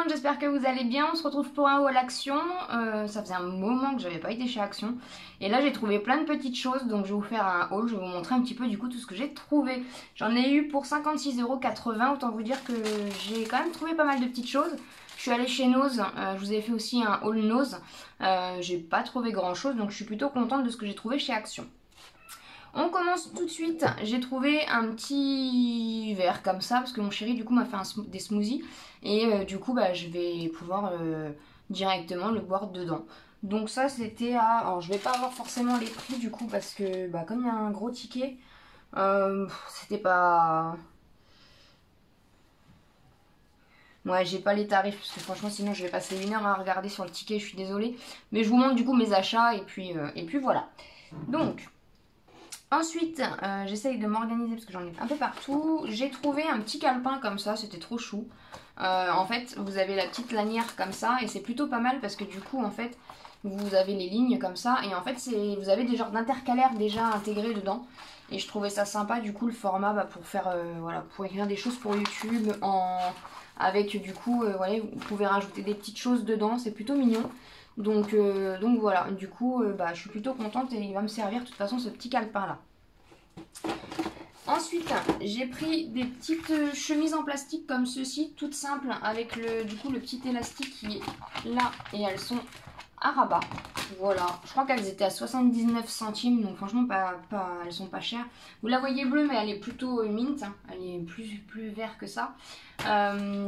monde, j'espère que vous allez bien. On se retrouve pour un haul Action. Ça faisait un moment que j'avais pas été chez Action. Et là j'ai trouvé plein de petites choses, donc je vais vous faire un haul. Je vais vous montrer un petit peu du coup tout ce que j'ai trouvé. J'en ai eu pour 56,80 €. Autant vous dire que j'ai quand même trouvé pas mal de petites choses. Je suis allée chez Nose, je vous ai fait aussi un haul Nose. J'ai pas trouvé grand chose, donc je suis plutôt contente de ce que j'ai trouvé chez Action. On commence tout de suite. J'ai trouvé un petit verre comme ça parce que mon chéri du coup m'a fait des smoothies et du coup je vais pouvoir directement le boire dedans. Donc ça c'était à... Alors je vais pas avoir forcément les prix du coup parce que comme il y a un gros ticket, c'était pas... Ouais, j'ai pas les tarifs parce que franchement sinon je vais passer une heure à regarder sur le ticket, je suis désolée. Mais je vous montre du coup mes achats et puis voilà. Donc... Ensuite, j'essaye de m'organiser parce que j'en ai un peu partout. J'ai trouvé un petit calepin comme ça, c'était trop chou. En fait, vous avez la petite lanière comme ça et c'est plutôt pas mal parce que du coup, en fait, vous avez les lignes comme ça. Et en fait, vous avez des genres d'intercalaires déjà intégrés dedans. Et je trouvais ça sympa, du coup, le format pour faire, voilà, pour écrire des choses pour YouTube. Avec du coup, voilà, vous pouvez rajouter des petites choses dedans, c'est plutôt mignon. Donc voilà, du coup je suis plutôt contente et il va me servir de toute façon ce petit calepin là. Ensuite j'ai pris des petites chemises en plastique comme ceci, toutes simples avec du coup le petit élastique qui est là et elles sont à rabat. Voilà, je crois qu'elles étaient à 79 centimes, donc franchement elles sont pas chères. Vous la voyez bleue mais elle est plutôt mint, hein. Elle est plus vert que ça.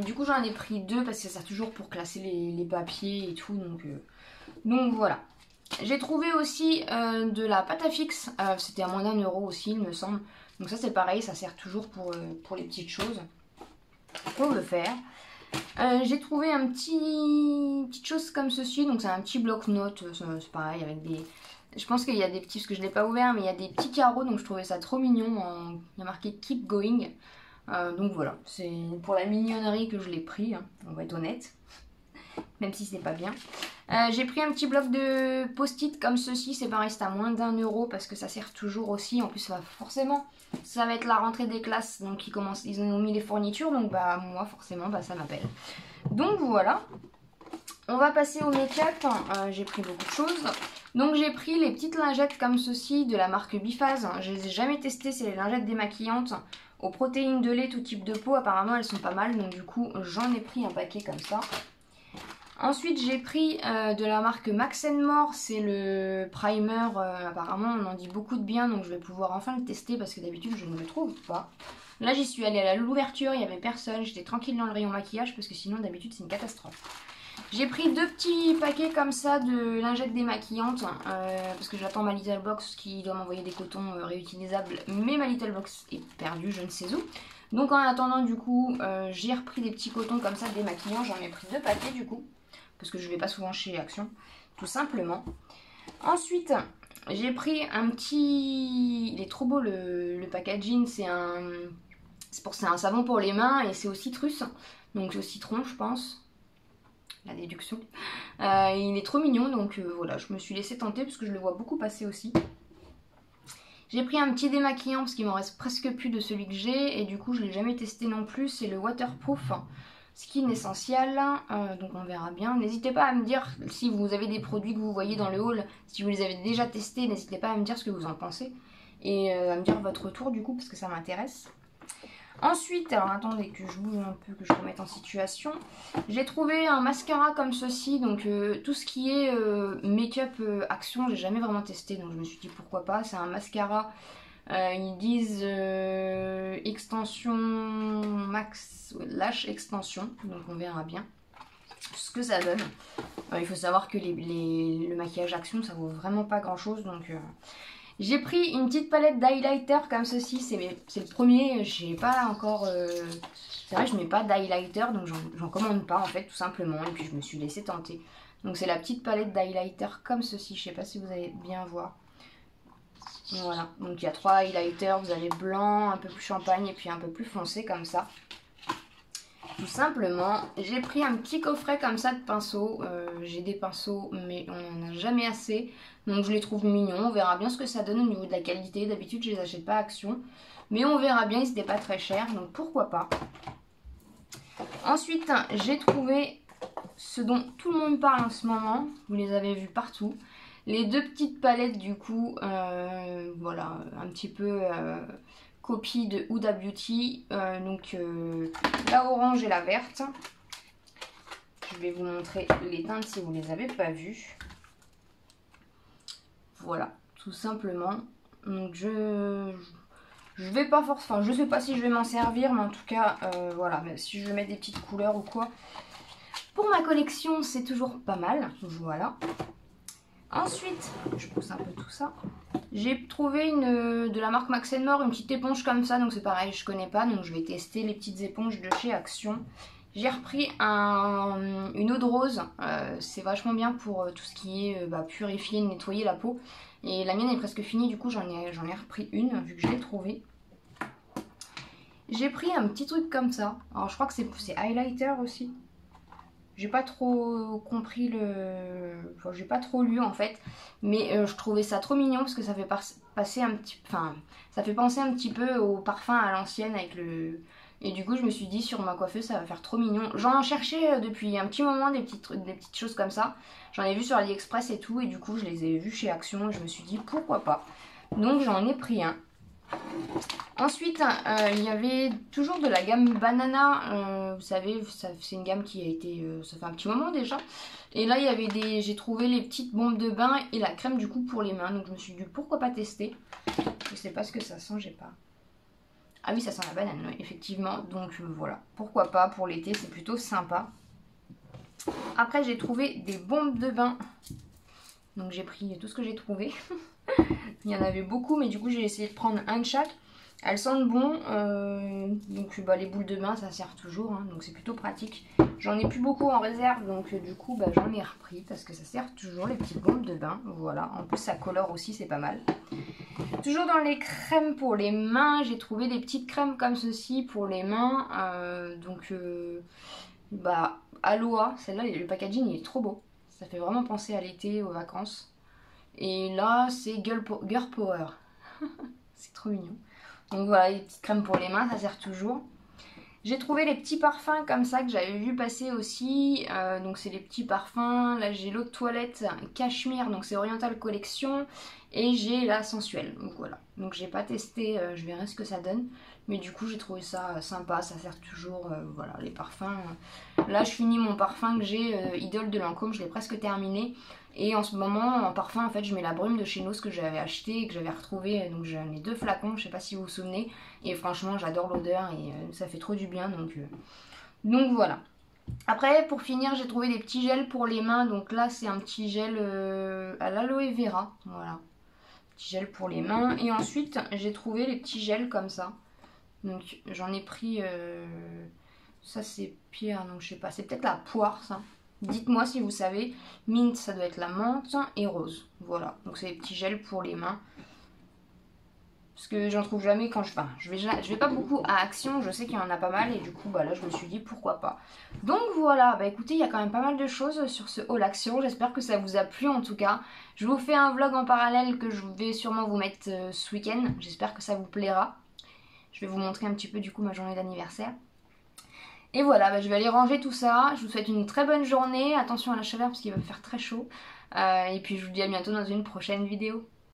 Du coup j'en ai pris deux parce que ça sert toujours pour classer les papiers et tout, donc voilà. J'ai trouvé aussi de la pâte à fixe, c'était à moins d'1 € aussi il me semble. Donc ça c'est pareil, ça sert toujours pour les petites choses qu'on veut faire. J'ai trouvé petite chose comme ceci, donc c'est un petit bloc-notes, c'est pareil avec des... Je pense qu'il y a des petits, parce que je ne l'ai pas ouvert, mais il y a des petits carreaux, donc je trouvais ça trop mignon. Il y a marqué Keep Going. Donc voilà, c'est pour la mignonnerie que je l'ai pris, hein, on va être honnête. Même si c'est pas bien. J'ai pris un petit bloc de post-it comme ceci, c'est pareil, c'est à moins d'1 € parce que ça sert toujours aussi. En plus, forcément, ça va être la rentrée des classes, donc ils ont mis les fournitures, donc moi forcément ça m'appelle. Donc voilà. On va passer au make-up. J'ai pris beaucoup de choses. Donc j'ai pris les petites lingettes comme ceci de la marque Biphase. Je les ai jamais testées, c'est les lingettes démaquillantes aux protéines de lait, tout type de peau. Apparemment elles sont pas mal, donc du coup j'en ai pris un paquet comme ça. Ensuite j'ai pris de la marque Max More, c'est le primer, apparemment on en dit beaucoup de bien, donc je vais pouvoir enfin le tester parce que d'habitude je ne le trouve pas. Là j'y suis allée à l'ouverture, il n'y avait personne, j'étais tranquille dans le rayon maquillage parce que sinon d'habitude c'est une catastrophe. J'ai pris deux petits paquets comme ça de lingettes démaquillantes parce que j'attends ma Little Box qui doit m'envoyer des cotons réutilisables, mais ma Little Box est perdue je ne sais où. Donc en attendant du coup j'ai repris des petits cotons comme ça démaquillants, j'en ai pris deux paquets du coup. Parce que je vais pas souvent chez Action, tout simplement. Ensuite, j'ai pris un petit... Il est trop beau le packaging, c'est un savon pour les mains et c'est au citrus, donc au citron je pense, la déduction. Il est trop mignon, donc voilà, je me suis laissée tenter parce que je le vois beaucoup passer aussi. J'ai pris un petit démaquillant parce qu'il m'en reste presque plus de celui que j'ai et du coup je l'ai jamais testé non plus, c'est le Waterproof Skin Essential, donc on verra bien. N'hésitez pas à me dire si vous avez des produits que vous voyez dans le haul, si vous les avez déjà testés, n'hésitez pas à me dire ce que vous en pensez et à me dire votre retour du coup parce que ça m'intéresse. Ensuite, alors attendez que je bouge un peu, que je remette en situation. J'ai trouvé un mascara comme ceci, donc tout ce qui est make-up Action, j'ai jamais vraiment testé, donc je me suis dit pourquoi pas. C'est un mascara, ils disent extension max, lash extension, donc on verra bien ce que ça donne. Il faut savoir que le maquillage Action ça vaut vraiment pas grand chose, donc... J'ai pris une petite palette d'highlighter comme ceci, c'est le premier, j'ai pas encore... C'est vrai, je mets pas d'highlighter, donc j'en commande pas en fait, tout simplement, et puis je me suis laissée tenter. Donc c'est la petite palette d'highlighter comme ceci, je sais pas si vous allez bien voir. Voilà, donc il y a 3 highlighters, vous avez blanc, un peu plus champagne et puis un peu plus foncé comme ça. Tout simplement, j'ai pris un petit coffret comme ça de pinceaux. J'ai des pinceaux mais on n'en a jamais assez. Donc je les trouve mignons. On verra bien ce que ça donne au niveau de la qualité. D'habitude je les achète pas à Action. Mais on verra bien, ils n'étaient pas très chers. Donc pourquoi pas. Ensuite j'ai trouvé ce dont tout le monde parle en ce moment, vous les avez vus partout. Les deux petites palettes du coup, voilà, un petit peu copie de Huda Beauty, donc la orange et la verte. Je vais vous montrer les teintes si vous les avez pas vues. Voilà, tout simplement. Donc je vais pas forcément, enfin je sais pas si je vais m'en servir, mais en tout cas, voilà, si je veux mettre des petites couleurs ou quoi. Pour ma collection, c'est toujours pas mal, voilà. Ensuite, je pousse un peu tout ça. J'ai trouvé de la marque Max & More, une petite éponge comme ça, donc c'est pareil, je connais pas, donc je vais tester les petites éponges de chez Action. J'ai repris une eau de rose, c'est vachement bien pour tout ce qui est purifier, nettoyer la peau. Et la mienne est presque finie, du coup j'en ai repris une, vu que je l'ai trouvée. J'ai pris un petit truc comme ça, alors je crois que c'est highlighter aussi. J'ai pas trop compris enfin, j'ai pas trop lu en fait, mais je trouvais ça trop mignon parce que ça fait passer un petit, enfin, ça fait penser un petit peu au parfum à l'ancienne avec le. Et du coup je me suis dit sur ma coiffeuse ça va faire trop mignon. J'en cherchais depuis un petit moment des petites choses comme ça. J'en ai vu sur AliExpress et tout, et du coup je les ai vus chez Action et je me suis dit pourquoi pas. Donc j'en ai pris un. Ensuite, il y avait toujours de la gamme Banana, vous savez, c'est une gamme qui a été, ça fait un petit moment déjà. Et là, il y avait j'ai trouvé les petites bombes de bain et la crème du coup pour les mains. Donc je me suis dit pourquoi pas tester. Je sais pas ce que ça sent, j'ai pas. Ah oui, ça sent la banane, oui, effectivement. Donc voilà, pourquoi pas pour l'été, c'est plutôt sympa. Après, j'ai trouvé des bombes de bain. Donc j'ai pris tout ce que j'ai trouvé. Il y en avait beaucoup, mais du coup j'ai essayé de prendre un de chaque. Elles sentent bon, donc les boules de bain ça sert toujours, hein, donc c'est plutôt pratique. J'en ai plus beaucoup en réserve, donc du coup j'en ai repris parce que ça sert toujours les petites bombes de bain. Voilà, en plus ça colore aussi, c'est pas mal. Toujours dans les crèmes pour les mains, j'ai trouvé des petites crèmes comme ceci pour les mains. Aloha, celle-là le packaging il est trop beau. Ça fait vraiment penser à l'été, aux vacances. Et là, c'est Girl Power. C'est trop mignon. Donc voilà, les petites crèmes pour les mains, ça sert toujours. J'ai trouvé les petits parfums comme ça que j'avais vu passer aussi. Donc c'est les petits parfums. Là, j'ai l'eau de toilette Cachemire, donc c'est Oriental Collection. Et j'ai la Sensuelle. Donc voilà. Donc j'ai pas testé, je verrai ce que ça donne. Mais du coup, j'ai trouvé ça sympa. Ça sert toujours, voilà, les parfums. Là, je finis mon parfum que j'ai, Idole de Lancôme. Je l'ai presque terminé. Et en ce moment, en parfum, en fait, je mets la brume de chez Nose que j'avais acheté et que j'avais retrouvé. Donc j'en ai 2 flacons, je sais pas si vous vous souvenez. Et franchement, j'adore l'odeur et ça fait trop du bien. Donc voilà. Après, pour finir, j'ai trouvé des petits gels pour les mains. Donc là, c'est un petit gel à l'aloe vera. Voilà. Petit gel pour les mains. Et ensuite, j'ai trouvé les petits gels comme ça. Donc j'en ai pris... ça, c'est pierre, donc je sais pas. C'est peut-être la poire, ça. Dites-moi si vous savez. Mint, ça doit être la menthe et rose. Voilà, donc c'est des petits gels pour les mains. Parce que j'en trouve jamais quand je vais pas beaucoup à Action. Je sais qu'il y en a pas mal et du coup là je me suis dit pourquoi pas. Donc voilà, écoutez, il y a quand même pas mal de choses sur ce haul Action. J'espère que ça vous a plu en tout cas. Je vous fais un vlog en parallèle que je vais sûrement vous mettre ce week-end. J'espère que ça vous plaira. Je vais vous montrer un petit peu du coup ma journée d'anniversaire. Et voilà, je vais aller ranger tout ça. Je vous souhaite une très bonne journée. Attention à la chaleur parce qu'il va faire très chaud. Et puis je vous dis à bientôt dans une prochaine vidéo.